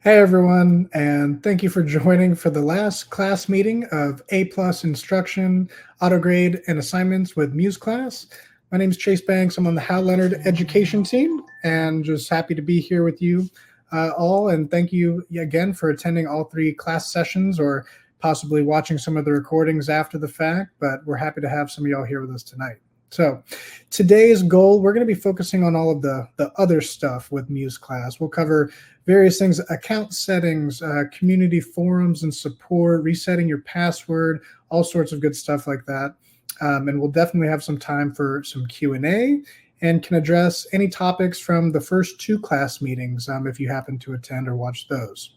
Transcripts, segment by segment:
Hey everyone, and thank you for joining for the last class meeting of A Plus Instruction, AutoGrade, and Assignments with MuseClass. My name is Chase Banks. I'm on the Hal Leonard Education team, and just happy to be here with you all. And thank you again for attending all three class sessions, or possibly watching some of the recordings after the fact. But we're happy to have some of y'all here with us tonight. So today's goal, we're going to be focusing on all of the other stuff with MuseClass. We'll cover various things: account settings, community forums and support, resetting your password, all sorts of good stuff like that. And we'll definitely have some time for some Q&A and can address any topics from the first two class meetings if you happen to attend or watch those.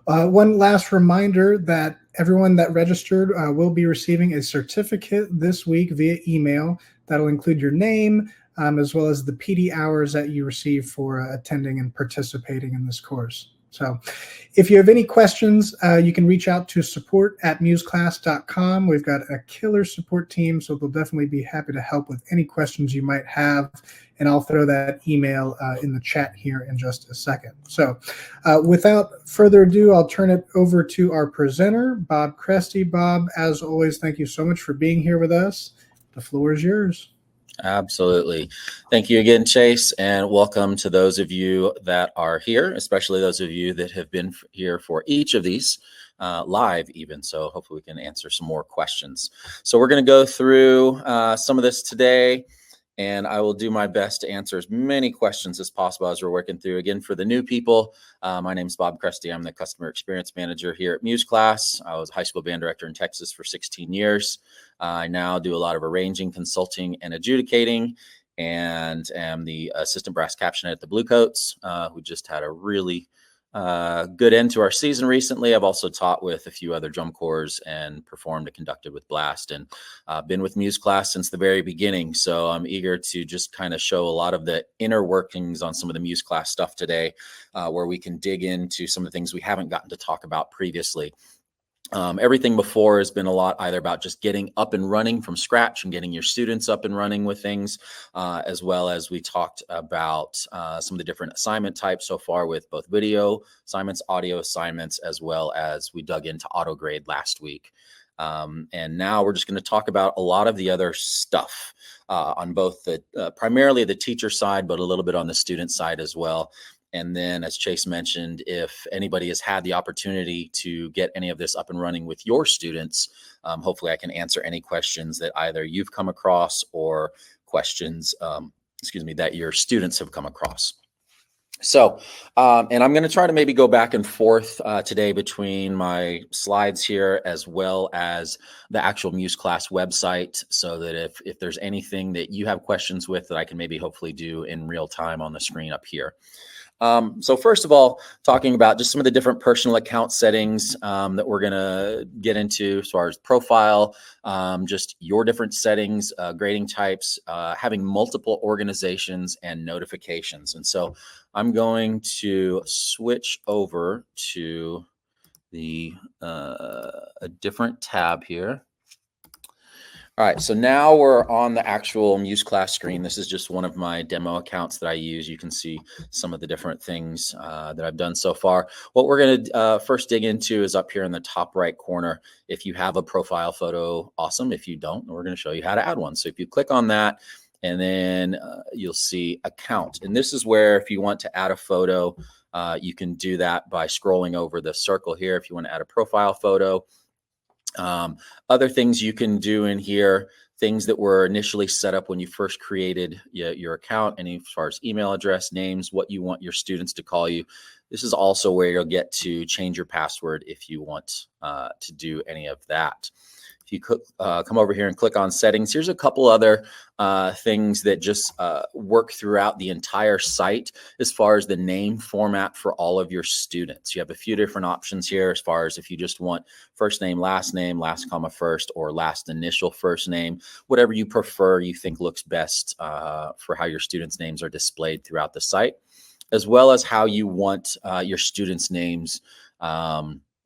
One last reminder that everyone that registered will be receiving a certificate this week via email. That'll include your name, as well as the PD hours that you receive for attending and participating in this course. So if you have any questions, you can reach out to support@museclass.com. We've got a killer support team, so they'll definitely be happy to help with any questions you might have. And I'll throw that email in the chat here in just a second. So without further ado, I'll turn it over to our presenter, Bob Chreste. Bob, as always, thank you so much for being here with us. The floor is yours. Absolutely. Thank you again, Chase, and welcome to those of you that are here, especially those of you that have been here for each of these live even. So hopefully we can answer some more questions. So we're going to go through some of this today, and I will do my best to answer as many questions as possible as we're working through. Again, for the new people, my name is Bob Chreste. I'm the Customer Experience Manager here at MuseClass. I was a high school band director in Texas for 16 years. I now do a lot of arranging, consulting, and adjudicating, and am the assistant brass captioner at the Bluecoats, who just had a really good end to our season recently. I've also taught with a few other drum corps and performed and conducted with Blast, and been with MuseClass since the very beginning. So I'm eager to just kind of show a lot of the inner workings on some of the MuseClass stuff today, where we can dig into some of the things we haven't gotten to talk about previously. Everything before has been a lot either about just getting up and running from scratch and getting your students up and running with things, as well as we talked about some of the different assignment types so far with both video assignments, audio assignments, as well as we dug into AutoGrade last week. And now we're just going to talk about a lot of the other stuff on both the primarily the teacher side, but a little bit on the student side as well. And then, as Chase mentioned, if anybody has had the opportunity to get any of this up and running with your students, hopefully I can answer any questions that either you've come across or questions, that your students have come across. So, and I'm going to try to maybe go back and forth today between my slides here as well as the actual MuseClass website, so that if there's anything that you have questions with, that I can maybe hopefully do in real time on the screen up here. So first of all, talking about just some of the different personal account settings that we're going to get into as far as profile, just your different settings, grading types, having multiple organizations and notifications. And so I'm going to switch over to the a different tab here. All right, so now we're on the actual MuseClass screen. This is just one of my demo accounts that I use. You can see some of the different things that I've done so far. What we're going to first dig into is up here in the top right corner. If you have a profile photo, awesome. If you don't, we're going to show you how to add one. So if you click on that, and then you'll see account. And this is where if you want to add a photo, you can do that by scrolling over the circle here if you want to add a profile photo. Other things you can do in here, things that were initially set up when you first created your account, and as far as email address, names, what you want your students to call you. This is also where you'll get to change your password if you want to do any of that. If you come over here and click on settings, here's a couple other things that just work throughout the entire site as far as the name format for all of your students. You have a few different options here as far as if you just want first name, last comma first, or last initial first name, whatever you prefer, you think looks best for how your students' names are displayed throughout the site, as well as how you want your students' names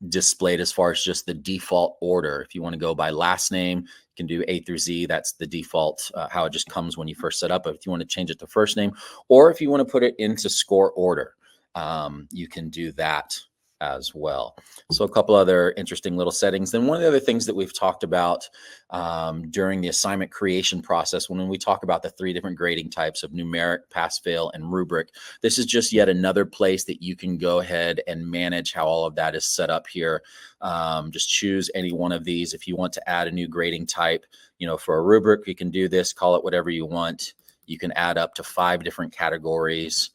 displayed as far as just the default order. If you want to go by last name, you can do A through Z. That's the default, how it just comes when you first set up. But if you want to change it to first name, or if you want to put it into score order, you can do that as well. So a couple other interesting little settings. Then one of the other things that we've talked about during the assignment creation process, when we talk about the 3 different grading types of numeric, pass, fail, and rubric, this is just yet another place that you can go ahead and manage how all of that is set up here. Just choose any one of these. If you want to add a new grading type, for a rubric, you can do this, call it whatever you want. You can add up to 5 different categories.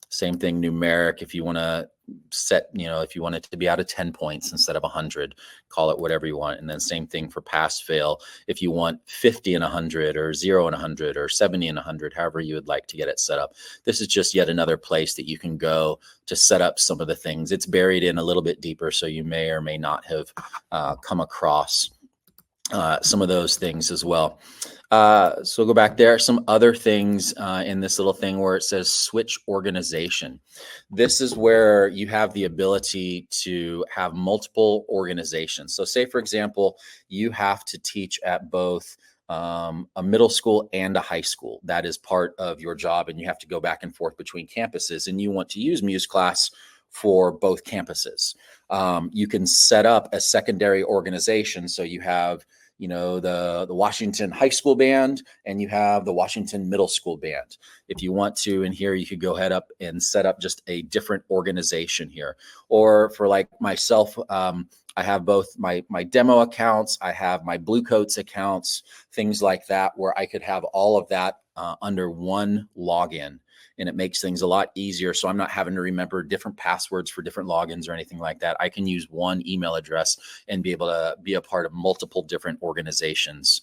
Same thing, numeric. If you want to set, if you want it to be out of 10 points instead of 100, call it whatever you want. And then same thing for pass fail. If you want 50 and 100 or 0 and 100 or 70 and 100, however you would like to get it set up. This is just yet another place that you can go to set up some of the things. It's buried in a little bit deeper, so you may or may not have come across some of those things as well. So go back there. Some other things in this little thing where it says switch organization. This is where you have the ability to have multiple organizations. So say, for example, you have to teach at both a middle school and a high school. That is part of your job, and you have to go back and forth between campuses, and you want to use MuseClass for both campuses. You can set up a secondary organization. So you have the Washington High School Band, and you have the Washington Middle School Band. If you want to, in here, you could go ahead up and set up just a different organization here. Or for like myself, I have both my demo accounts, I have my Blue Coats accounts, things like that, where I could have all of that under one login. And it makes things a lot easier. So I'm not having to remember different passwords for different logins or anything like that. I can use one email address and be able to be a part of multiple different organizations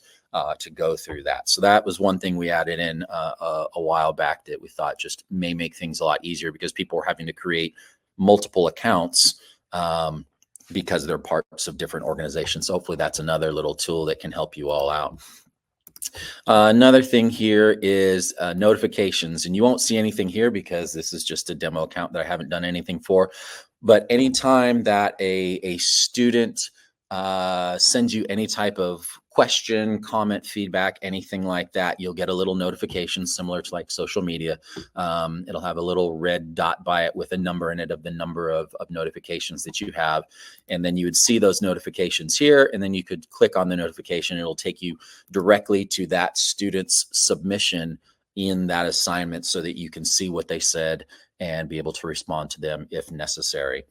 to go through that. So that was one thing we added in a while back that we thought just may make things a lot easier, because people were having to create multiple accounts because they're parts of different organizations. So hopefully that's another little tool that can help you all out. Another thing here is notifications, and you won't see anything here because this is just a demo account that I haven't done anything for. But anytime that a student sends you any type of question, comment, feedback, anything like that, you'll get a little notification similar to like social media. It'll have a little red dot by it with a number in it of the number of notifications that you have. And then you would see those notifications here, and then you could click on the notification. It'll take you directly to that student's submission in that assignment so that you can see what they said and be able to respond to them if necessary.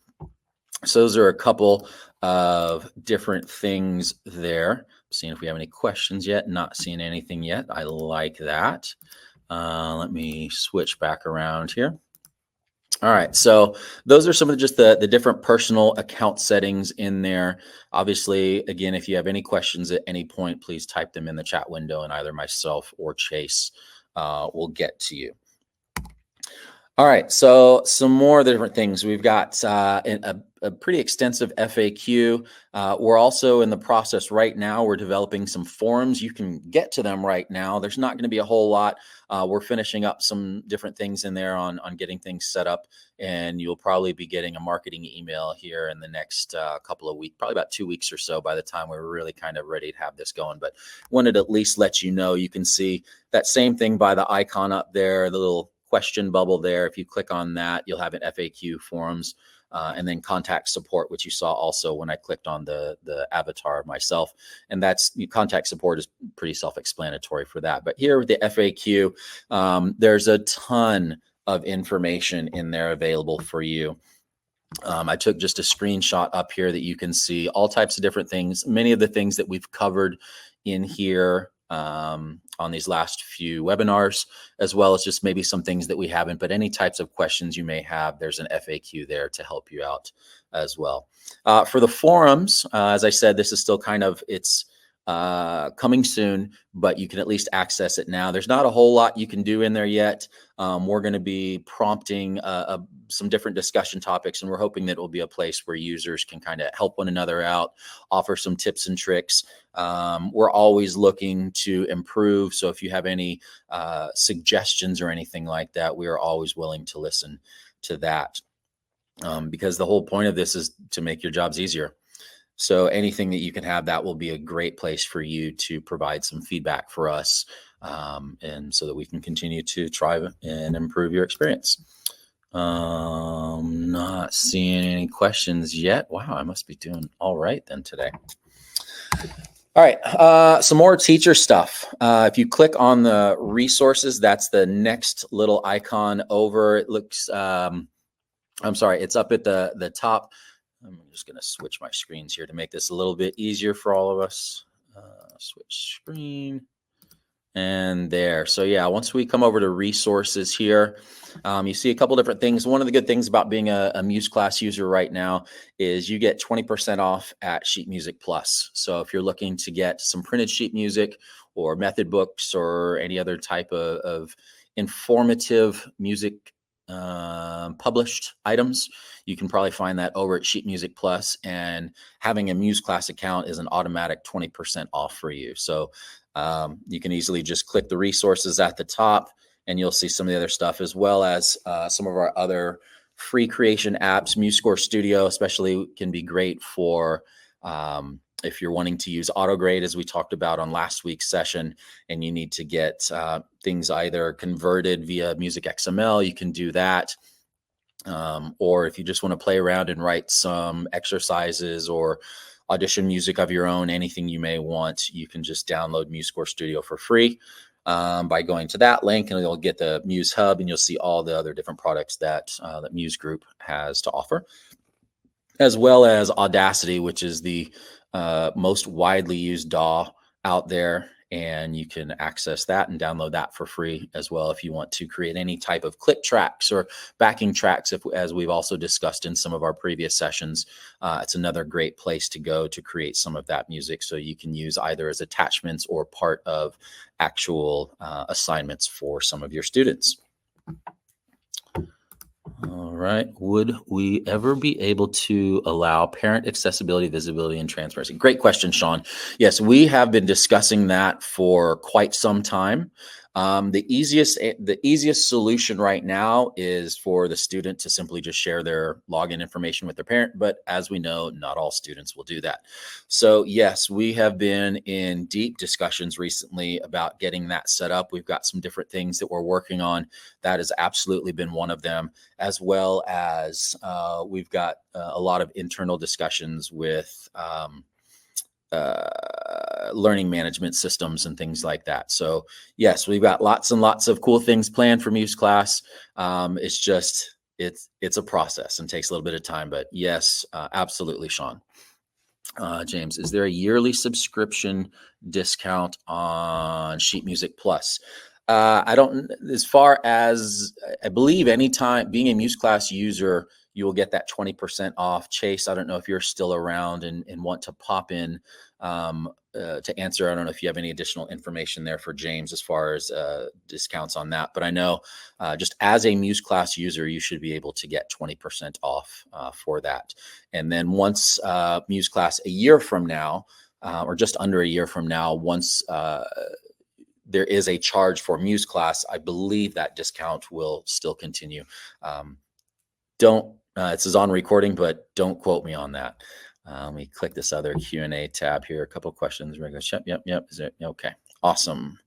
So those are a couple of different things there. Seeing if we have any questions yet. Not seeing anything yet. I like that. Let me switch back around here. All right, so those are some of just the different personal account settings in there. Obviously, again, if you have any questions at any point, please type them in the chat window, and either myself or Chase will get to you. All right, so some more of the different things. We've got a pretty extensive FAQ. We're also in the process right now. We're developing some forums. You can get to them right now. There's not going to be a whole lot. We're finishing up some different things in there on getting things set up, and you'll probably be getting a marketing email here in the next couple of weeks, probably about 2 weeks or so by the time we're really kind of ready to have this going. But wanted to at least let you know. You can see that same thing by the icon up there, the little question bubble there. If you click on that, you'll have an FAQ forums, and then contact support, which you saw also when I clicked on the avatar of myself. And that's contact support is pretty self-explanatory for that. But here with the FAQ, there's a ton of information in there available for you. I took just a screenshot up here that you can see all types of different things. Many of the things that we've covered in here on these last few webinars, as well as just maybe some things that we haven't, but any types of questions you may have, there's an FAQ there to help you out as well. For the forums, as I said, this is still kind of, it's coming soon, but you can at least access it now. There's not a whole lot you can do in there yet. We're going to be prompting some different discussion topics, and we're hoping that it will be a place where users can kind of help one another out, offer some tips and tricks. We're always looking to improve. So if you have any suggestions or anything like that, we are always willing to listen to that, because the whole point of this is to make your jobs easier. So anything that you can have, that will be a great place for you to provide some feedback for us, and so that we can continue to try and improve your experience. Not seeing any questions yet. Wow, I must be doing all right then today. All right, some more teacher stuff. If you click on the resources, that's the next little icon over. It looks, I'm sorry, it's up at the top. I'm just going to switch my screens here to make this a little bit easier for all of us. Switch screen. And there. So yeah, once we come over to resources here, you see a couple different things. One of the good things about being a MuseClass user right now is you get 20% off at Sheet Music Plus. So if you're looking to get some printed sheet music or method books or any other type of informative music published items, you can probably find that over at Sheet Music Plus, and having a MuseClass account is an automatic 20% off for you. So you can easily just click the resources at the top and you'll see some of the other stuff, as well as some of our other free creation apps. MuseScore Studio especially can be great for if you're wanting to use AutoGrade, as we talked about on last week's session, and you need to get things either converted via Music XML, you can do that. Or if you just want to play around and write some exercises or audition music of your own, anything you may want, you can just download MuseScore Studio for free by going to that link, and you'll get the Muse Hub, and you'll see all the other different products that that Muse Group has to offer, as well as Audacity, which is the most widely used DAW out there. And you can access that and download that for free as well if you want to create any type of click tracks or backing tracks, as we've also discussed in some of our previous sessions. It's another great place to go to create some of that music, so you can use either as attachments or part of actual assignments for some of your students. All right. Would we ever be able to allow parent accessibility, visibility, and transparency? Great question, Sean. Yes, we have been discussing that for quite some time. The easiest solution right now is for the student to simply just share their login information with their parent. But as we know, not all students will do that. So yes, we have been in deep discussions recently about getting that set up. We've got some different things that we're working on. That has absolutely been one of them, as well as we've got a lot of internal discussions with learning management systems and things like that. So yes, we've got lots and lots of cool things planned for MuseClass. It's just, it's a process and takes a little bit of time, but yes, absolutely, Sean. James, is there a yearly subscription discount on Sheet Music Plus? I don't, as far as I believe, anytime being a MuseClass user, you will get that 20% off. Chase, I don't know if you're still around and want to pop in to answer. I don't know if you have any additional information there for James as far as discounts on that. But I know just as a MuseClass user, you should be able to get 20% off for that. And then once MuseClass a year from now, or just under a year from now, once there is a charge for MuseClass, I believe that discount will still continue. This is on recording, but don't quote me on that. Let me click this other Q&A tab here. A couple of questions. Yep. Is it okay? Awesome.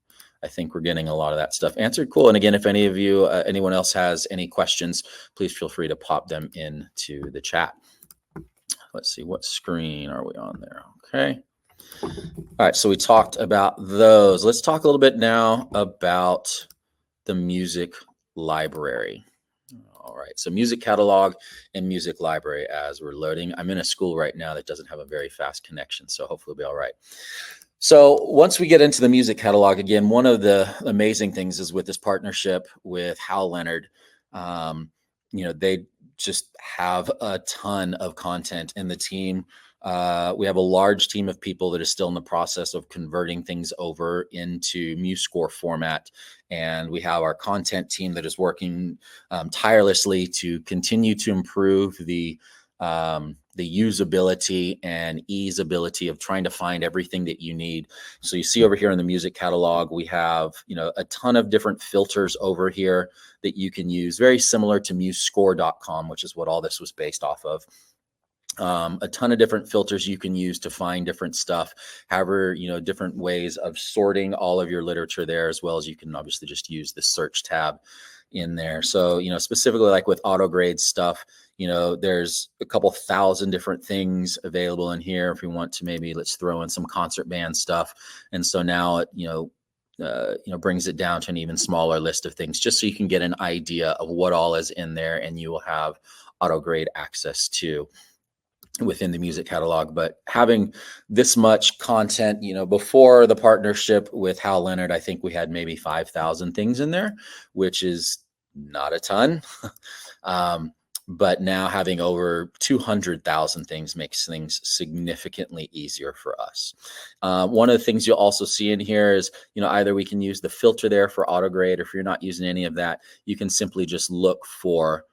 I think we're getting a lot of that stuff answered. Cool. And again, if any of you, anyone else has any questions, please feel free to pop them into the chat. Let's see, what screen are we on there? Okay. All right. So we talked about those. Let's talk a little bit now about the music library. All right, so music catalog and music library as we're loading. I'm in a school right now that doesn't have a very fast connection, so hopefully it'll be all right. So once we get into the music catalog, again, one of the amazing things is with this partnership with Hal Leonard, they just have a ton of content in the team. We have a large team of people that is still in the process of converting things over into MuseScore format. And we have our content team that is working tirelessly to continue to improve the usability and easeability of trying to find everything that you need. So you see over here in the music catalog, we have, a ton of different filters over here that you can use, very similar to musescore.com, which is what all this was based off of. A ton of different filters you can use to find different stuff. However, different ways of sorting all of your literature there, as well as you can obviously just use the search tab in there. So, specifically like with AutoGrade stuff, there's a couple thousand different things available in here. If we want to, maybe let's throw in some concert band stuff. And so now it, brings it down to an even smaller list of things, just so you can get an idea of what all is in there, and you will have AutoGrade access to within the music catalog. But having this much content, before the partnership with Hal Leonard, I think we had maybe 5,000 things in there, which is not a ton. But now having over 200,000 things makes things significantly easier for us. One of the things you'll also see in here is, either we can use the filter there for AutoGrade, or if you're not using any of that, you can simply just look for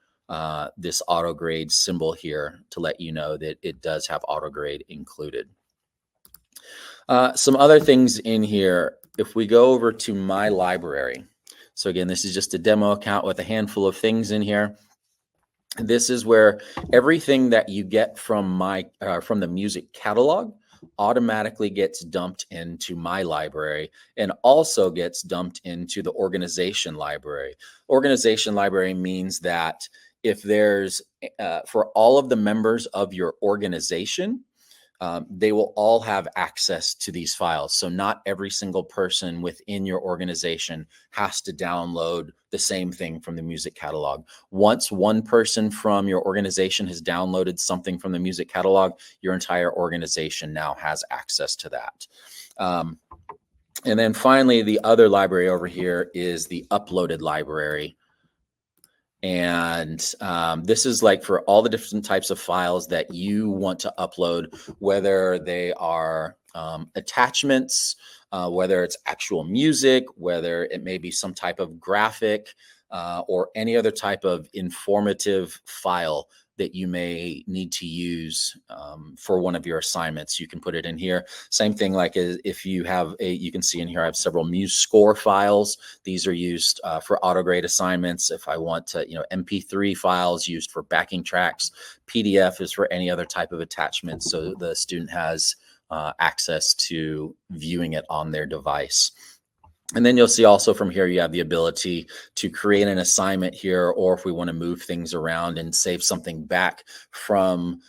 this AutoGrade symbol here to let you know that it does have AutoGrade included. Some other things in here, if we go over to my library. So again, this is just a demo account with a handful of things in here. This is where everything that you get from from the music catalog automatically gets dumped into my library, and also gets dumped into the organization library. Organization library means that if there's for all of the members of your organization, they will all have access to these files. So not every single person within your organization has to download the same thing from the music catalog. Once one person from your organization has downloaded something from the music catalog, your entire organization now has access to that. And then finally, the other library over here is the uploaded library. And this is like for all the different types of files that you want to upload, whether they are attachments, whether it's actual music, whether it may be some type of graphic, or any other type of informative file that you may need to use for one of your assignments. You can put it in here. Same thing, like if you have you can see in here, I have several MuseScore files. These are used for AutoGrade assignments. If I want to, MP3 files used for backing tracks. PDF is for any other type of attachment, so the student has access to viewing it on their device. And then you'll see also from here, you have the ability to create an assignment here, or if we want to move things around and save something back from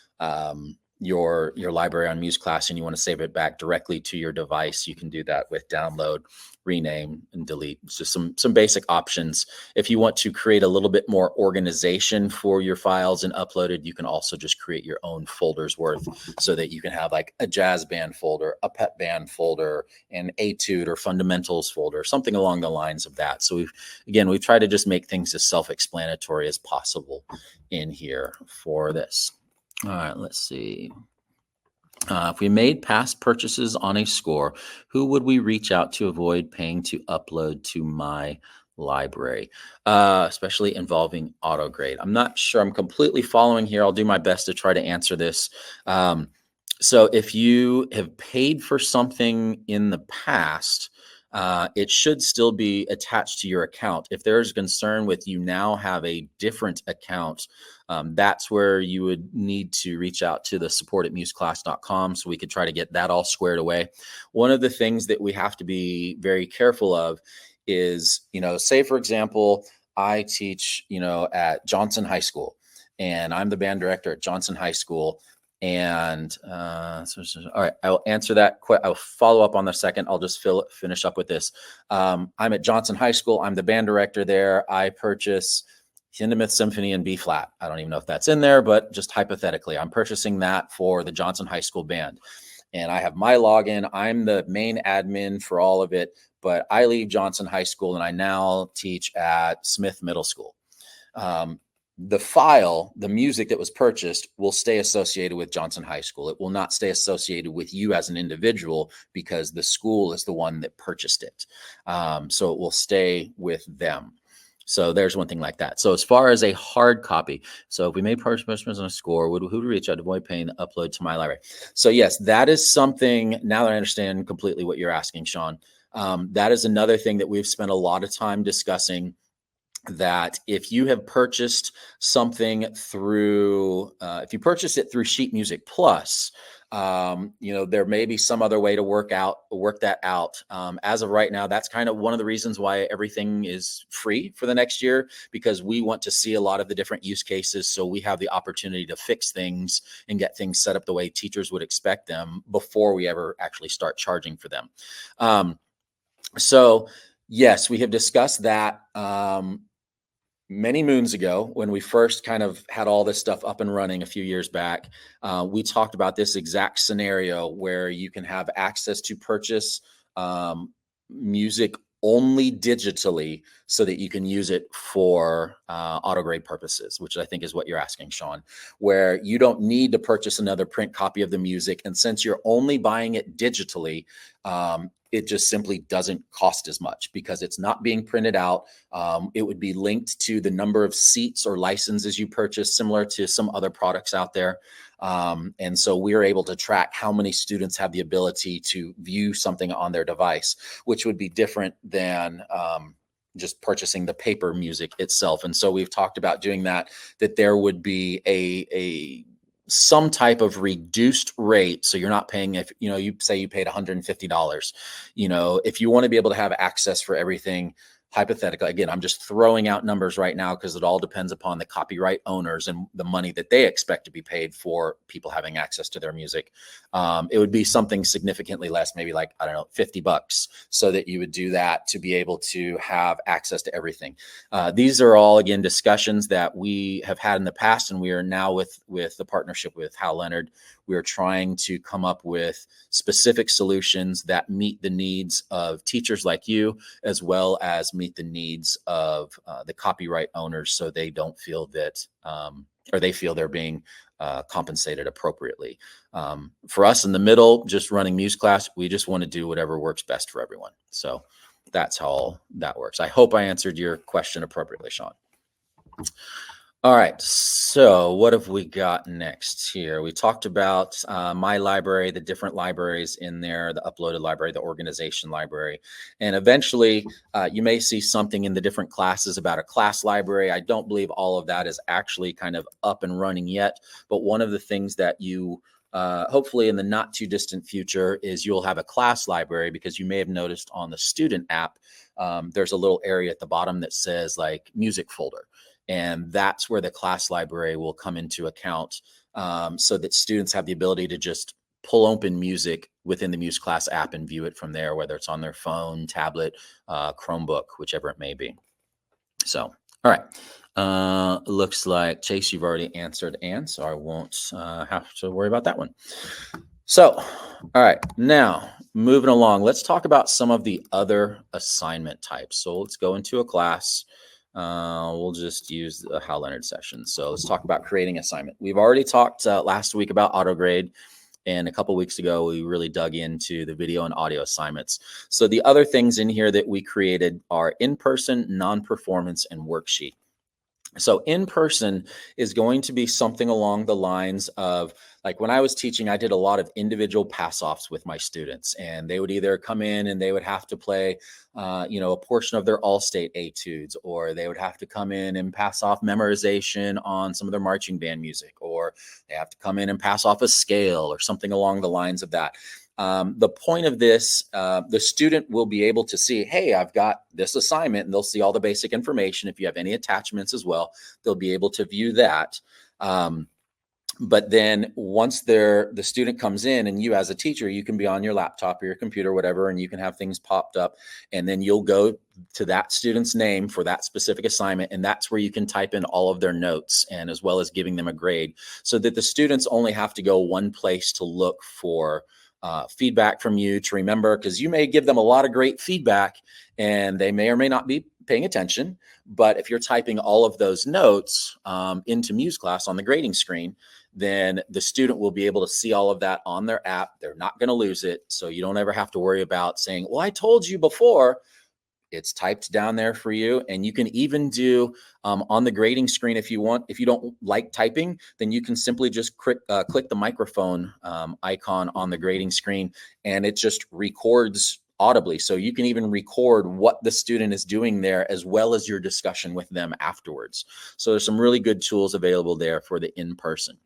your library on MuseClass, and you want to save it back directly to your device, you can do that with download, rename, and delete. It's just some basic options. If you want to create a little bit more organization for your files and upload it, you can also just create your own folders worth, so that you can have like a jazz band folder, a pep band folder, an etude or fundamentals folder, something along the lines of that. So we've tried to just make things as self-explanatory as possible in here for this. All right, let's see. If we made past purchases on a score, who would we reach out to avoid paying to upload to my library, especially involving AutoGrade? I'm not sure I'm completely following here. I'll do my best to try to answer this. So if you have paid for something in the past, it should still be attached to your account. If there's concern with you now have a different account, that's where you would need to reach out to the support@museclass.com, so we could try to get that all squared away. One of the things that we have to be very careful of is, say, for example, I teach, at Johnson High School, and I'm the band director at Johnson High School. And all right, I'll answer that. I'll follow up on the second. I'll just finish up with this. I'm at Johnson High School. I'm the band director there. I purchase Hindemith Symphony in B flat. I don't even know if that's in there, but just hypothetically, I'm purchasing that for the Johnson High School band. And I have my login. I'm the main admin for all of it, but I leave Johnson High School and I now teach at Smith Middle School. The file, the music that was purchased, will stay associated with Johnson High School. It will not stay associated with you as an individual, because the school is the one that purchased it. So it will stay with them. So there's one thing like that. So as far as a hard copy, so if we made purchases on a score, who would reach out to avoid paying the upload to my library? So yes, that is something, now that I understand completely what you're asking, Sean, that is another thing that we've spent a lot of time discussing, that if you have purchased something through, if you purchase it through Sheet Music Plus, There may be some other way to work that out. As of right now, that's kind of one of the reasons why everything is free for the next year, because we want to see a lot of the different use cases. So we have the opportunity to fix things and get things set up the way teachers would expect them before we ever actually start charging for them. So yes, we have discussed that. Many moons ago, when we first kind of had all this stuff up and running a few years back, we talked about this exact scenario where you can have access to purchase music only digitally so that you can use it for AutoGrade purposes, which I think is what you're asking, Sean, where you don't need to purchase another print copy of the music. And since you're only buying it digitally, it just simply doesn't cost as much because it's not being printed out. It would be linked to the number of seats or licenses you purchase, similar to some other products out there. And so we're able to track how many students have the ability to view something on their device, which would be different than just purchasing the paper music itself. And so we've talked about doing that there would be some type of reduced rate. So you're not paying, if you say you paid $150, if you want to be able to have access for everything, hypothetically, again, I'm just throwing out numbers right now because it all depends upon the copyright owners and the money that they expect to be paid for people having access to their music. It would be something significantly less, maybe like, I don't know, $50, so that you would do that to be able to have access to everything. These are all, again, discussions that we have had in the past, and we are now with the partnership with Hal Leonard. We are trying to come up with specific solutions that meet the needs of teachers like you, as well as meet the needs of the copyright owners, so they don't feel that, or they feel they're being compensated appropriately. For us in the middle, just running MuseClass, we just want to do whatever works best for everyone. So that's how that works. I hope I answered your question appropriately, Sean. All right, so what have we got next here? We talked about my library, the different libraries in there, the uploaded library, the organization library, and eventually you may see something in the different classes about a class library. I don't believe all of that is actually kind of up and running yet, but one of the things that you hopefully in the not too distant future is you'll have a class library, because you may have noticed on the student app, there's a little area at the bottom that says like music folder. And that's where the class library will come into account, so that students have the ability to just pull open music within the MuseClass app and view it from there, whether it's on their phone, tablet, Chromebook, whichever it may be. So, all right. Looks like, Chase, you've already answered Ann, so I won't have to worry about that one. So, all right, now moving along, let's talk about some of the other assignment types. So let's go into a class. We'll just use the Hal Leonard session. So let's talk about creating assignment. We've already talked last week about AutoGrade, and a couple weeks ago, we really dug into the video and audio assignments. So the other things in here that we created are in-person, non-performance, and worksheet. So in person is going to be something along the lines of, like when I was teaching, I did a lot of individual pass-offs with my students, and they would either come in and they would have to play, a portion of their All-State etudes, or they would have to come in and pass off memorization on some of their marching band music, or they have to come in and pass off a scale or something along the lines of that. The point of this, the student will be able to see, hey, I've got this assignment, and they'll see all the basic information. If you have any attachments as well, they'll be able to view that. But then once the student comes in, and you as a teacher, you can be on your laptop or your computer, whatever, and you can have things popped up, and then you'll go to that student's name for that specific assignment. And that's where you can type in all of their notes, and as well as giving them a grade, so that the students only have to go one place to look for feedback from you to remember, because you may give them a lot of great feedback and they may or may not be paying attention. But if you're typing all of those notes into MuseClass on the grading screen, then the student will be able to see all of that on their app. They're not going to lose it. So you don't ever have to worry about saying, well, I told you before. It's typed down there for you. And you can even do on the grading screen, if you want. If you don't like typing, then you can simply just click the microphone icon on the grading screen, and it just records audibly. So you can even record what the student is doing there, as well as your discussion with them afterwards. So there's some really good tools available there for the in-person.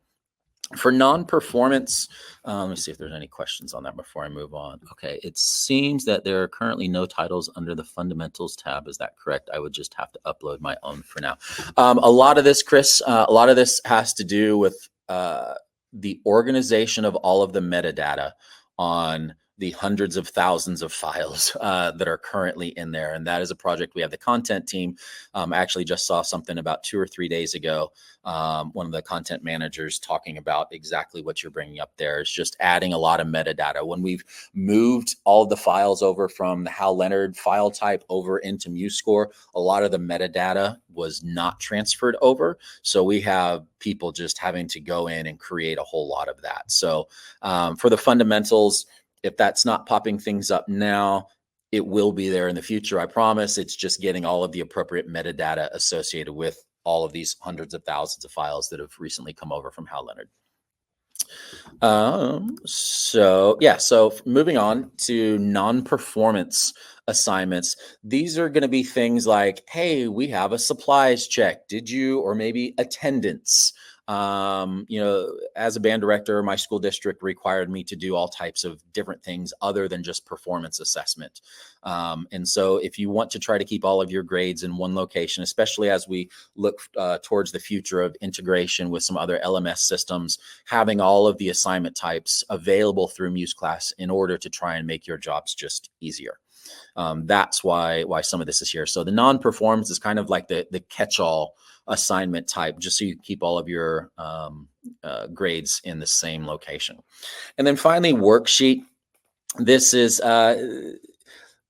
For non-performance, let me see if there's any questions on that before I move on. Okay, it seems that there are currently no titles under the fundamentals tab. Is that correct? I would just have to upload my own for now. A lot of this, Chris, a lot of this has to do with the organization of all of the metadata on the hundreds of thousands of files that are currently in there. And that is a project we have the content team. I actually just saw something about 2 or 3 days ago. One of the content managers talking about exactly what you're bringing up there is just adding a lot of metadata. When we've moved all of the files over from the Hal Leonard file type over into MuseScore, a lot of the metadata was not transferred over. So we have people just having to go in and create a whole lot of that. So for the fundamentals, if that's not popping things up now, it will be there in the future. I promise. It's just getting all of the appropriate metadata associated with all of these hundreds of thousands of files that have recently come over from Hal Leonard. So moving on to non-performance assignments. These are going to be things like, hey, we have a supplies check. Did you, or maybe attendance. As a band director, my school district required me to do all types of different things other than just performance assessment. And so if you want to try to keep all of your grades in one location, especially as we look towards the future of integration with some other LMS systems, having all of the assignment types available through MuseClass in order to try and make your jobs just easier. That's why some of this is here. So the non-performance is kind of like the catch-all assignment type, just so you keep all of your grades in the same location. And then finally, worksheet. This is,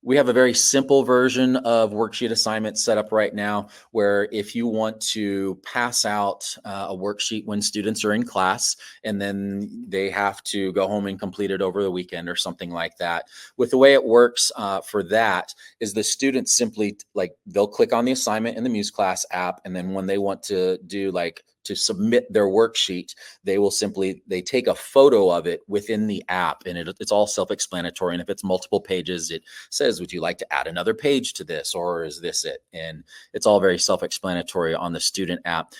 we have a very simple version of worksheet assignment set up right now, where if you want to pass out a worksheet when students are in class, and then they have to go home and complete it over the weekend or something like that. With the way it works for that is the students simply, they'll click on the assignment in the MuseClass app, and then when they want to do to submit their worksheet, they take a photo of it within the app, and it's all self-explanatory. And if it's multiple pages, it says, would you like to add another page to this, or is this it? And it's all very self-explanatory on the student app.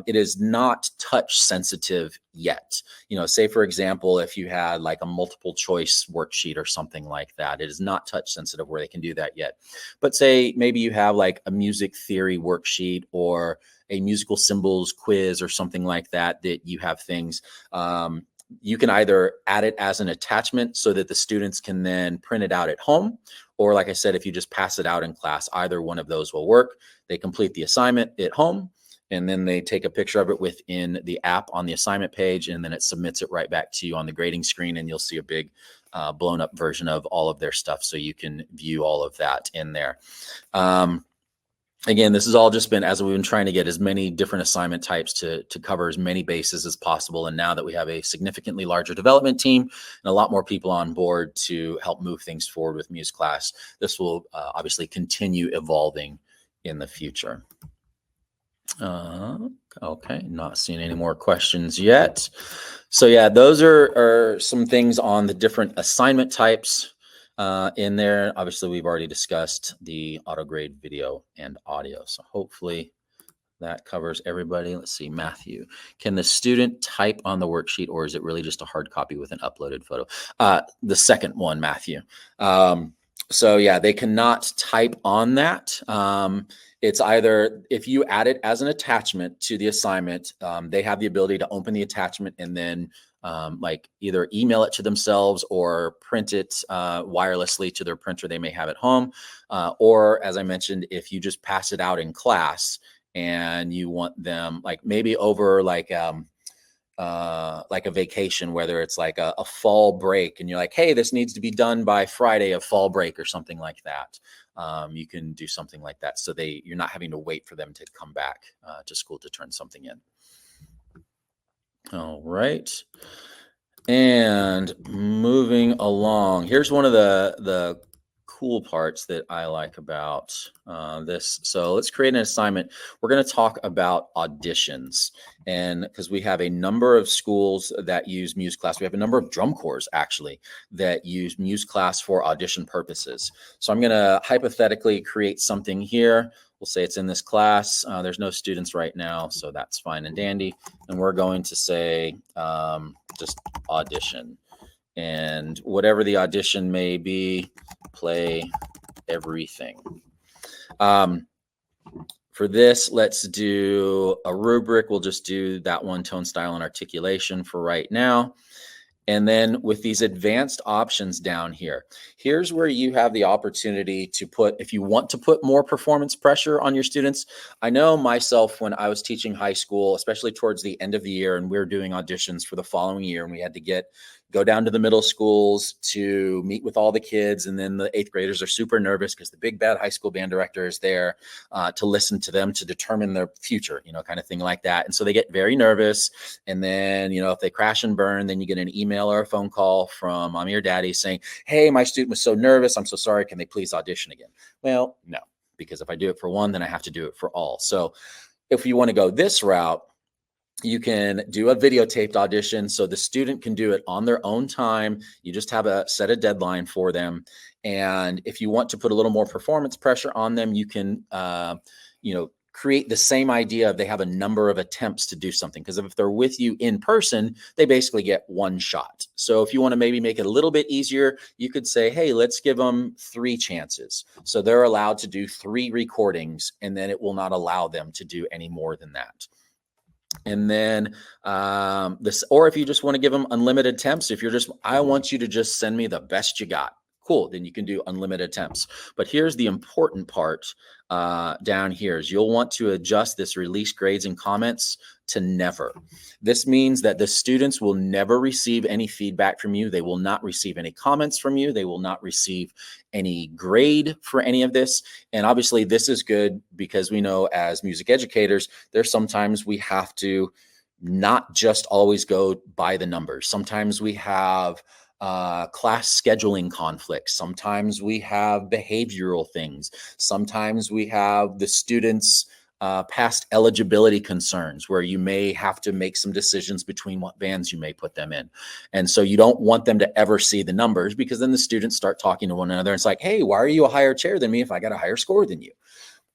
It is not touch sensitive yet. Say for example, if you had like a multiple choice worksheet or something like that, it is not touch sensitive where they can do that yet. But say maybe you have like a music theory worksheet or a musical symbols quiz or something like that, that you have things, you can either add it as an attachment so that the students can then print it out at home. Or like I said, if you just pass it out in class, either one of those will work. They complete the assignment at home, and then they take a picture of it within the app on the assignment page, and then it submits it right back to you on the grading screen, and you'll see a big blown up version of all of their stuff, so you can view all of that in there. Again, this has all just been as we've been trying to get as many different assignment types to cover as many bases as possible. And now that we have a significantly larger development team and a lot more people on board to help move things forward with MuseClass, this will obviously continue evolving in the future. Okay, not seeing any more questions yet. So yeah, those are some things on the different assignment types in there. Obviously, we've already discussed the AutoGrade video and audio. So hopefully that covers everybody. Let's see, Matthew. Can the student type on the worksheet, or is it really just a hard copy with an uploaded photo? The second one, Matthew. So yeah, they cannot type on that. It's either if you add it as an attachment to the assignment, they have the ability to open the attachment and then either email it to themselves or print it wirelessly to their printer they may have at home. Or as I mentioned, if you just pass it out in class and you want them maybe over like a vacation, whether it's like a fall break and you're like, hey, this needs to be done by Friday of fall break or something like that. You can do something like that. So you're not having to wait for them to come back to school to turn something in. All right. And moving along, here's one of the cool parts that I like about this. So let's create an assignment. We're going to talk about auditions, and because we have a number of schools that use MuseClass, we have a number of drum corps actually that use MuseClass for audition purposes. So I'm going to hypothetically create something here We'll say it's in this class. There's no students right now, so that's fine and dandy. And we're going to say just audition. And whatever the audition may be, play everything. For this, let's do a rubric. We'll just do that one, tone, style, and articulation for right now. And then with these advanced options down here, here's where you have the opportunity to put, if you want to put more performance pressure on your students. I know myself when I was teaching high school, especially towards the end of the year, and we were doing auditions for the following year, and we had to go down to the middle schools to meet with all the kids. And then the 8th graders are super nervous because the big bad high school band director is there to listen to them to determine their future, kind of thing like that. And so they get very nervous. And then, if they crash and burn, then you get an email or a phone call from mommy or daddy saying, hey, my student was so nervous. I'm so sorry. Can they please audition again? Well, no, because if I do it for one, then I have to do it for all. So if you want to go this route, you can do a videotaped audition so the student can do it on their own time. You just have a set a deadline for them. And if you want to put a little more performance pressure on them, you can, create the same idea of they have a number of attempts to do something. Because if they're with you in person, they basically get one shot. So if you want to maybe make it a little bit easier, you could say, hey, let's give them 3 chances. So they're allowed to do 3 recordings, and then it will not allow them to do any more than that. And then or if you just want to give them unlimited attempts, if you're I want you to just send me the best you got. Cool. Then you can do unlimited attempts. But here's the important part down here is you'll want to adjust this release grades and comments to never. This means that the students will never receive any feedback from you. They will not receive any comments from you. They will not receive any grade for any of this. And obviously this is good because we know as music educators, there's sometimes we have to not just always go by the numbers. Sometimes we have class scheduling conflicts. Sometimes we have behavioral things. Sometimes we have the students' past eligibility concerns where you may have to make some decisions between what bands you may put them in. And so you don't want them to ever see the numbers because then the students start talking to one another. It's like, hey, why are you a higher chair than me if I got a higher score than you?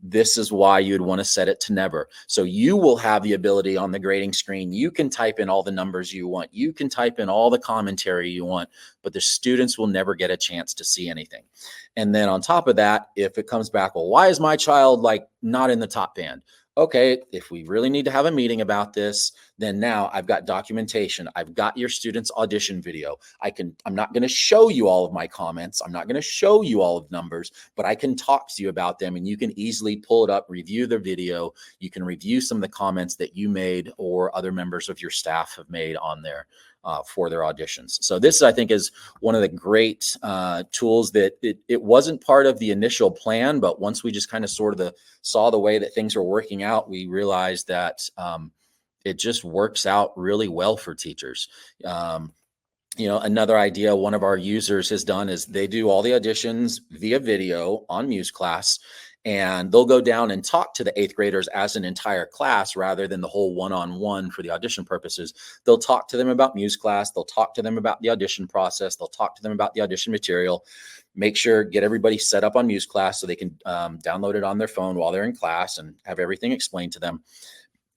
This is why you'd want to set it to never. So you will have the ability on the grading screen. You can type in all the numbers you want. You can type in all the commentary you want, but the students will never get a chance to see anything. And then on top of that, if it comes back, well, why is my child not in the top band? Okay, if we really need to have a meeting about this, then now I've got documentation. I've got your student's audition video. I'm not going to show you all of my comments. I'm not going to show you all of numbers, but I can talk to you about them and you can easily pull it up, review the video. You can review some of the comments that you made or other members of your staff have made on there for their auditions. So this, I think, is one of the great tools that it wasn't part of the initial plan, but once we just kind of saw the way that things were working out, we realized that it just works out really well for teachers. Another idea one of our users has done is they do all the auditions via video on MuseClass, and they'll go down and talk to the 8th graders as an entire class rather than the whole one-on-one for the audition purposes. They'll talk to them about MuseClass. They'll talk to them about the audition process. They'll talk to them about the audition material. Get everybody set up on MuseClass so they can download it on their phone while they're in class and have everything explained to them.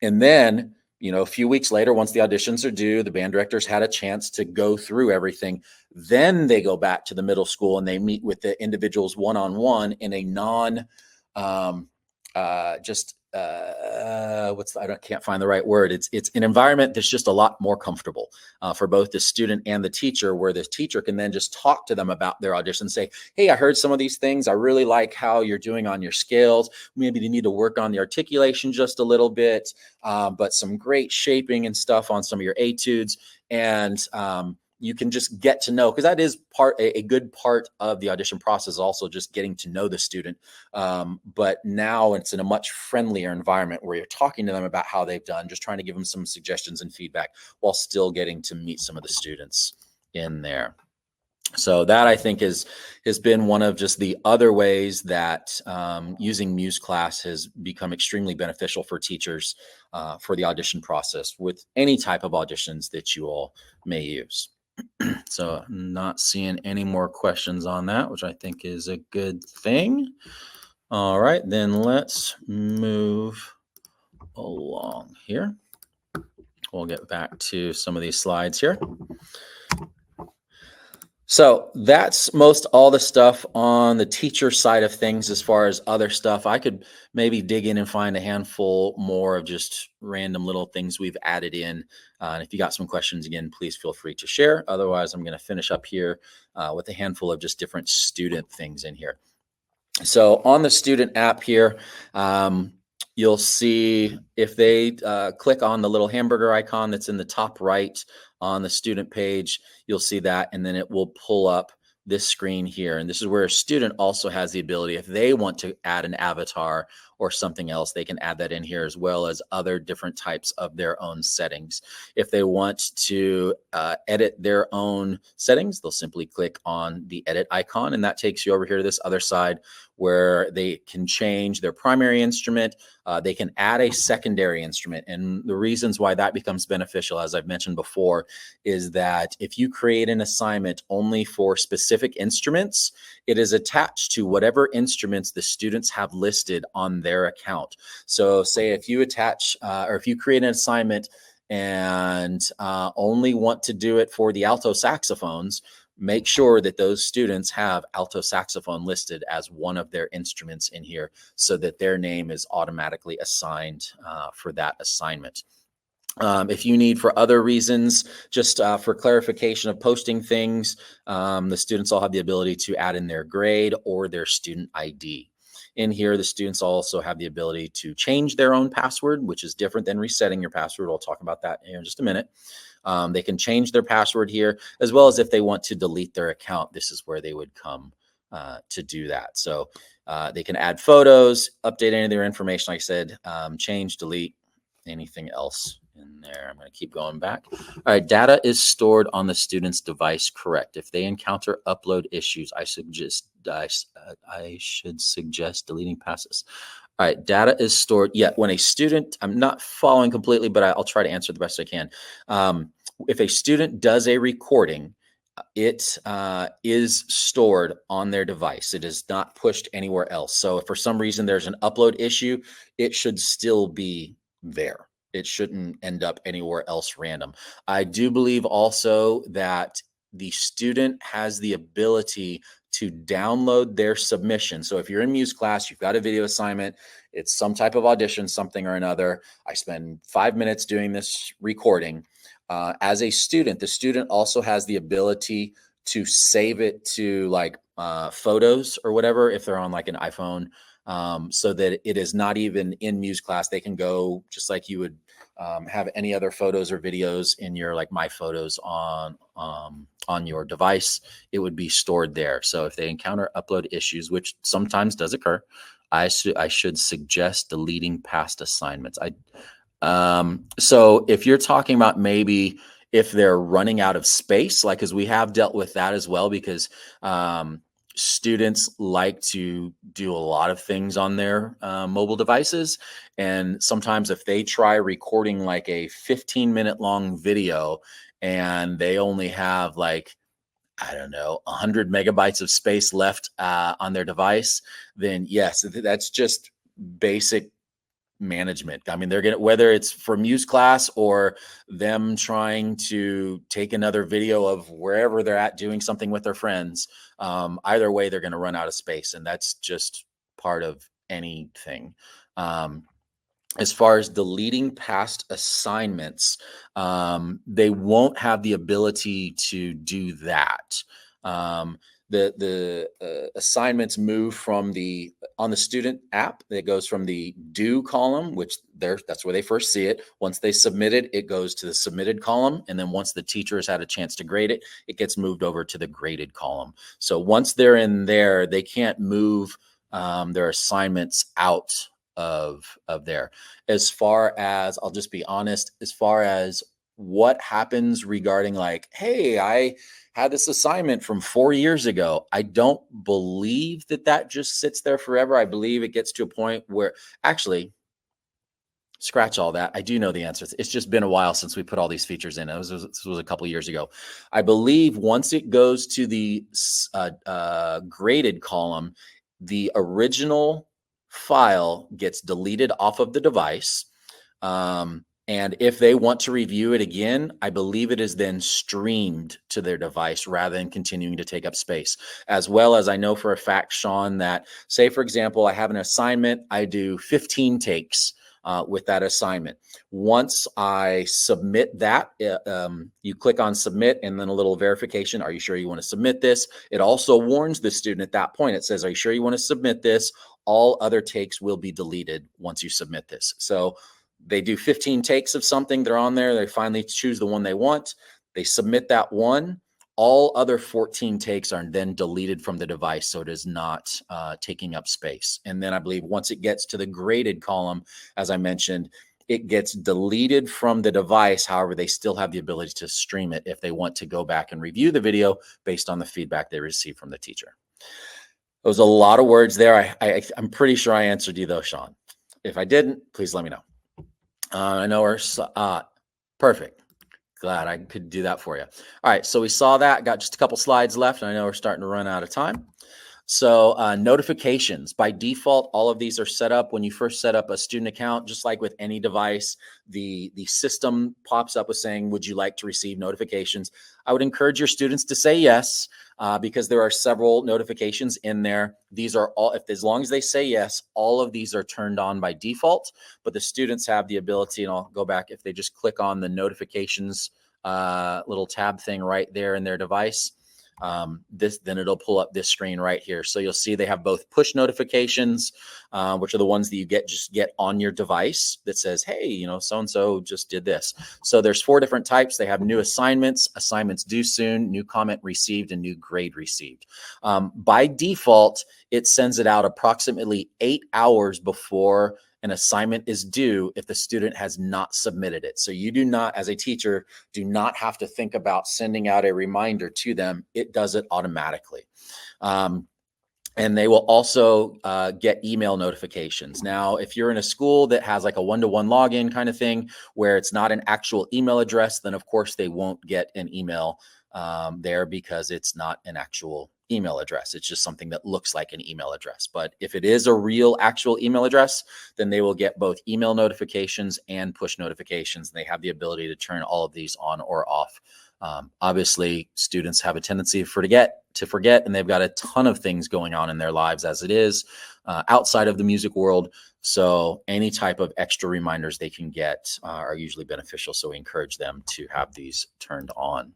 And then, a few weeks later, once the auditions are due, the band directors had a chance to go through everything. Then they go back to the middle school and they meet with the individuals one-on-one in a can't find the right word. It's an environment that's just a lot more comfortable for both the student and the teacher, where the teacher can then just talk to them about their audition, say, hey, I heard some of these things. I really like how you're doing on your scales. Maybe you need to work on the articulation just a little bit, but some great shaping and stuff on some of your etudes. And you can just get to know, because that is a good part of the audition process, also just getting to know the student. But now it's in a much friendlier environment where you're talking to them about how they've done, just trying to give them some suggestions and feedback while still getting to meet some of the students in there. So that, I think, has been one of just the other ways that using MuseClass has become extremely beneficial for teachers for the audition process with any type of auditions that you all may use. So I'm not seeing any more questions on that, which I think is a good thing. All right, then let's move along here. We'll get back to some of these slides here. So that's most all the stuff on the teacher side of things. As far as other stuff, I could maybe dig in and find a handful more of just random little things we've added in. And if you got some questions, again, please feel free to share. Otherwise, I'm going to finish up here with a handful of just different student things in here. So on the student app here, you'll see if they click on the little hamburger icon that's in the top right on the student page, you'll see that, and then it will pull up this screen here. And this is where a student also has the ability, if they want to add an avatar or something else, they can add that in here, as well as other different types of their own settings. If they want to edit their own settings, they'll simply click on the edit icon, and that takes you over here to this other side where they can change their primary instrument. They can add a secondary instrument. And the reasons why that becomes beneficial, as I've mentioned before, is that if you create an assignment only for specific instruments, it is attached to whatever instruments the students have listed on their account. So say if you attach or if you create an assignment and only want to do it for the alto saxophones, make sure that those students have alto saxophone listed as one of their instruments in here so that their name is automatically assigned for that assignment. If you need for other reasons, just for clarification of posting things, the students all have the ability to add in their grade or their student ID. In here, the students also have the ability to change their own password, which is different than resetting your password. We'll talk about that in just a minute. They can change their password here, as well as if they want to delete their account, this is where they would come to do that. So they can add photos, update any of their information, like I said, change, delete, anything else in there. I'm going to keep going back. All right, data is stored on the student's device, correct. If they encounter upload issues, I should suggest deleting passes. All right, data is stored. Yeah, when a student, I'm not following completely, but I'll try to answer the best I can. If a student does a recording, it is stored on their device. It is not pushed anywhere else. So if for some reason there's an upload issue, it should still be there. It shouldn't end up anywhere else random. I do believe also that the student has the ability to download their submission. So if you're in MuseClass, you've got a video assignment, it's some type of audition, something or another. I spend 5 minutes doing this recording. As a student, the student also has the ability to save it to like photos or whatever, if they're on like an iPhone, so that it is not even in MuseClass. They can go just like you would have any other photos or videos in your like My Photos on your device. It would be stored there. So if they encounter upload issues, which sometimes does occur, I should suggest deleting past assignments. So if you're talking about maybe if they're running out of space, like, because we have dealt with that as well, because students like to do a lot of things on their mobile devices. And sometimes if they try recording like a 15-minute long video and they only have like, I don't know, 100 megabytes of space left on their device, then yes, that's just basic management. I mean, they're going to, whether it's for MuseClass or them trying to take another video of wherever they're at doing something with their friends, either way, they're going to run out of space. And that's just part of anything. As far as deleting past assignments, they won't have the ability to do that. The assignments move from on the student app, it goes from the due column, which that's where they first see it. Once they submit it, it goes to the submitted column. And then once the teacher has had a chance to grade it, it gets moved over to the graded column. So once they're in there, they can't move their assignments out of there. As far as, I'll just be honest, as far as what happens regarding like, hey, I had this assignment from 4 years ago, I don't believe that just sits there forever. I believe it gets to a point where, actually, scratch all that. I do know the answer. It's just been a while since we put all these features in. This was a couple of years ago. I believe once it goes to the graded column, the original file gets deleted off of the device. And if they want to review it again, I believe it is then streamed to their device rather than continuing to take up space. As well as I know for a fact, Sean, that say, for example, I have an assignment, I do 15 takes with that assignment. Once I submit that, you click on submit and then a little verification. Are you sure you want to submit this? It also warns the student at that point. It says, are you sure you want to submit this? All other takes will be deleted once you submit this. So they do 15 takes of something, they're on there, they finally choose the one they want, they submit that one, all other 14 takes are then deleted from the device, so it is not taking up space. And then I believe once it gets to the graded column, as I mentioned, it gets deleted from the device. However, they still have the ability to stream it if they want to go back and review the video based on the feedback they received from the teacher. There was a lot of words there. I'm pretty sure I answered you though, Sean. If I didn't, please let me know. I know we're perfect. Glad I could do that for you. All right, so we saw that. Got just a couple slides left. I know we're starting to run out of time. So notifications, by default, all of these are set up when you first set up a student account. Just like with any device, the system pops up with saying, would you like to receive notifications? I would encourage your students to say yes, because there are several notifications in there. These are all, as long as they say yes, all of these are turned on by default, but the students have the ability, and I'll go back, if they just click on the notifications little tab thing right there in their device, then it'll pull up this screen right here. So you'll see they have both push notifications, which are the ones that you just get on your device that says, hey, so-and-so just did this. So there's 4 different types. They have new assignments, assignments due soon, new comment received, and new grade received. By default, it sends it out approximately 8 hours before an assignment is due if the student has not submitted it. So you do not, as a teacher, do not have to think about sending out a reminder to them. It does it automatically. And they will also get email notifications. Now, if you're in a school that has like a one-to-one login kind of thing where it's not an actual email address, then of course they won't get an email there because it's not an actual email address. It's just something that looks like an email address. But if it is a real actual email address, then they will get both email notifications and push notifications. They have the ability to turn all of these on or off. Obviously, students have a tendency to forget, and they've got a ton of things going on in their lives as it is outside of the music world. So any type of extra reminders they can get are usually beneficial. So we encourage them to have these turned on.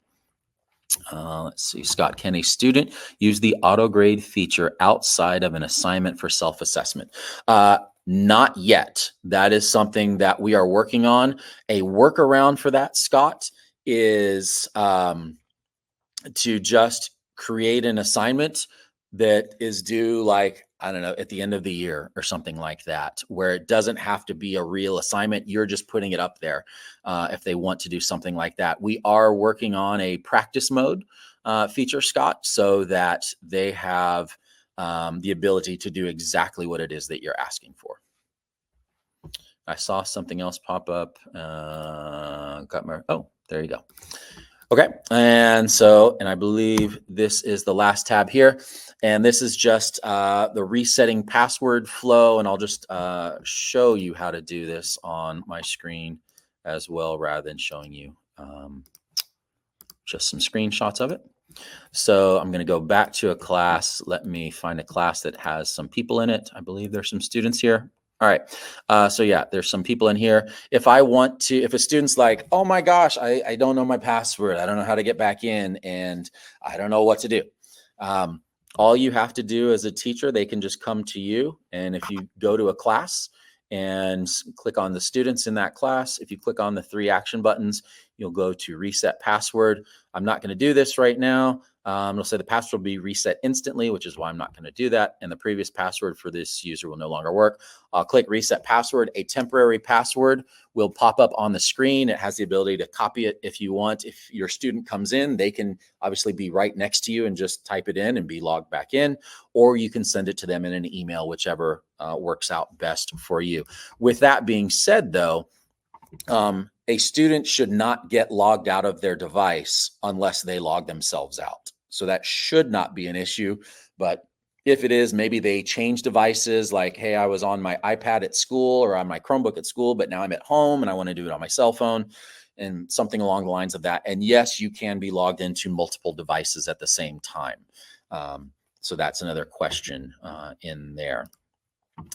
Let's see, Scott Kenny, student, use the AutoGrade feature outside of an assignment for self-assessment. Not yet. That is something that we are working on. A workaround for that, Scott, is to just create an assignment that is due, like, I don't know, at the end of the year or something like that, where it doesn't have to be a real assignment. You're just putting it up there if they want to do something like that. We are working on a practice mode feature, Scott, so that they have the ability to do exactly what it is that you're asking for. I saw something else pop up. Oh, there you go. Okay, and I believe this is the last tab here, and this is just the resetting password flow, and I'll just show you how to do this on my screen as well, rather than showing you just some screenshots of it. So I'm going to go back to a class. Let me find a class that has some people in it. I believe there's some students here. All right. So yeah, there's some people in here. If a student's like, oh my gosh, I don't know my password. I don't know how to get back in, and I don't know what to do. All you have to do as a teacher, they can just come to you. And if you go to a class and click on the students in that class, if you click on the 3 action buttons, you'll go to reset password. I'm not going to do this right now. It'll say the password will be reset instantly, which is why I'm not going to do that. And the previous password for this user will no longer work. I'll click reset password. A temporary password will pop up on the screen. It has the ability to copy it if you want. If your student comes in, they can obviously be right next to you and just type it in and be logged back in, or you can send it to them in an email, whichever works out best for you. With that being said, though, a student should not get logged out of their device unless they log themselves out. So that should not be an issue, but If it is, maybe they change devices, like, hey, I was on my iPad at school or on my Chromebook at school, but now I'm at home and I want to do it on my cell phone, and something along the lines of that. And yes, you can be logged into multiple devices at the same time. So that's another question in there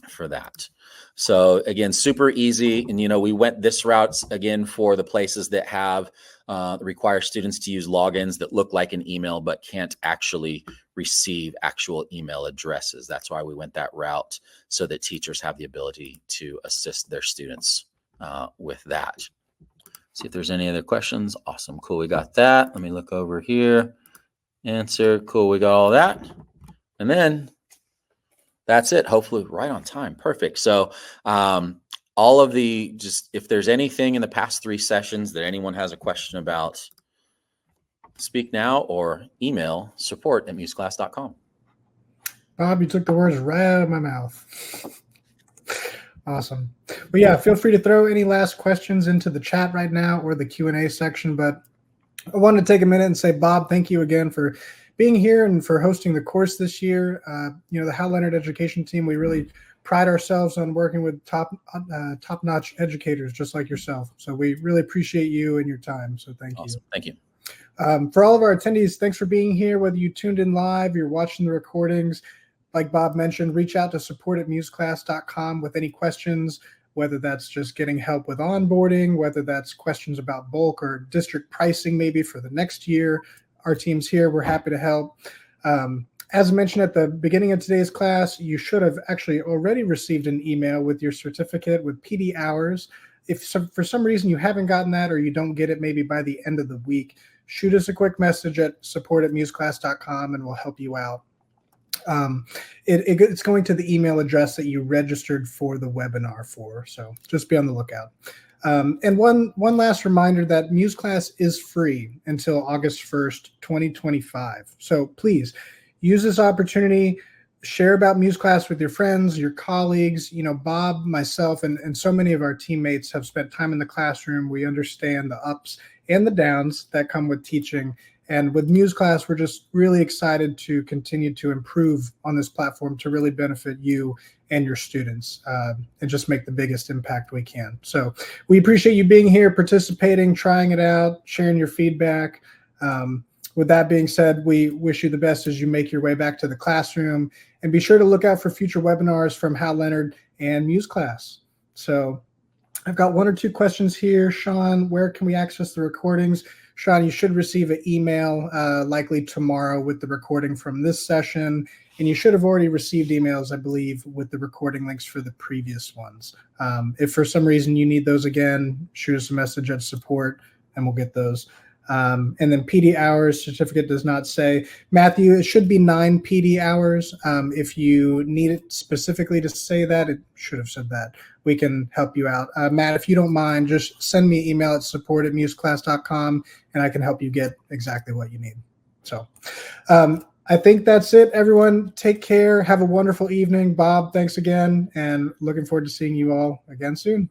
for that. So again, super easy. And, we went this route again for the places that have require students to use logins that look like an email, but can't actually receive actual email addresses. That's why we went that route, so that teachers have the ability to assist their students with that. See if there's any other questions. Awesome. Cool. We got that. Let me look over here. Answer. Cool. We got all that. And then that's it. Hopefully right on time. Perfect. So all of the, just if there's anything in the past 3 sessions that anyone has a question about, speak now or email support@museclass.com. Bob, you took the words right out of my mouth. Awesome. Well, yeah, feel free to throw any last questions into the chat right now or the Q&A section. But I wanted to take a minute and say, Bob, thank you again for being here and for hosting the course this year. The Hal Leonard Education team, we really pride ourselves on working with top-notch educators just like yourself. So we really appreciate you and your time. So thank you. Thank you. For all of our attendees, thanks for being here. Whether you tuned in live, you're watching the recordings, like Bob mentioned, reach out to support@museclass.com with any questions, whether that's just getting help with onboarding, whether that's questions about bulk or district pricing maybe for the next year. Our team's here. We're happy to help. As mentioned at the beginning of today's class, you should have actually already received an email with your certificate with PD hours. If for some reason you haven't gotten that, or you don't get it maybe by the end of the week, shoot us a quick message at support@museclass.com and we'll help you out. It's going to the email address that you registered for the webinar for, so just be on the lookout. And one last reminder that MuseClass is free until August 1st, 2025. So please use this opportunity, share about MuseClass with your friends, your colleagues. Bob, myself, and so many of our teammates have spent time in the classroom. We understand the ups and the downs that come with teaching. And with MuseClass, we're just really excited to continue to improve on this platform to really benefit you and your students and just make the biggest impact we can. So we appreciate you being here, participating, trying it out, sharing your feedback. With that being said, we wish you the best as you make your way back to the classroom, and be sure to look out for future webinars from Hal Leonard and MuseClass. So I've got 1 or 2 questions here. Sean, where can we access the recordings? Sean, you should receive an email likely tomorrow with the recording from this session, and you should have already received emails, I believe, with the recording links for the previous ones. If for some reason you need those again, shoot us a message at support and we'll get those. And then PD hours, certificate does not say. Matthew, it should be 9 PD hours. If you need it specifically to say that, it should have said that. We can help you out. Matt, if you don't mind, just send me an email at support@museclass.com and I can help you get exactly what you need. So I think that's it, everyone. Take care. Have a wonderful evening. Bob, thanks again, and looking forward to seeing you all again soon.